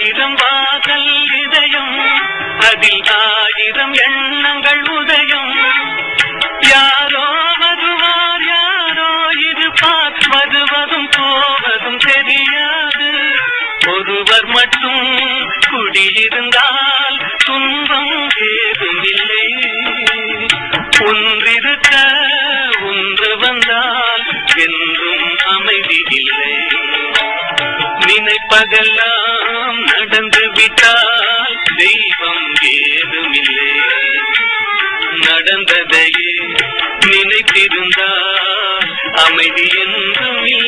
ஆயிரம் வாசல் இதயம், அதில் ஆயிரம் எண்ணங்கள் உதயம். யாரோ வருவார் யாரோ இருப்பார், வருவதும் போவதும் தெரியாது. ஒருவர் மட்டும் குடியிருந்தால் துன்பம் ஏதுமில்லை. ஒன்றிருக்க ஒன்று வந்தால் என்றும் அமைதி இல்லை. நினைப்பதெல்லாம் நடந்து விட்டால் தெய்வம் ஏதுமில்லை. நடந்ததையே நினைத்திருந்தால் அமைதி என்றும் இல்லை.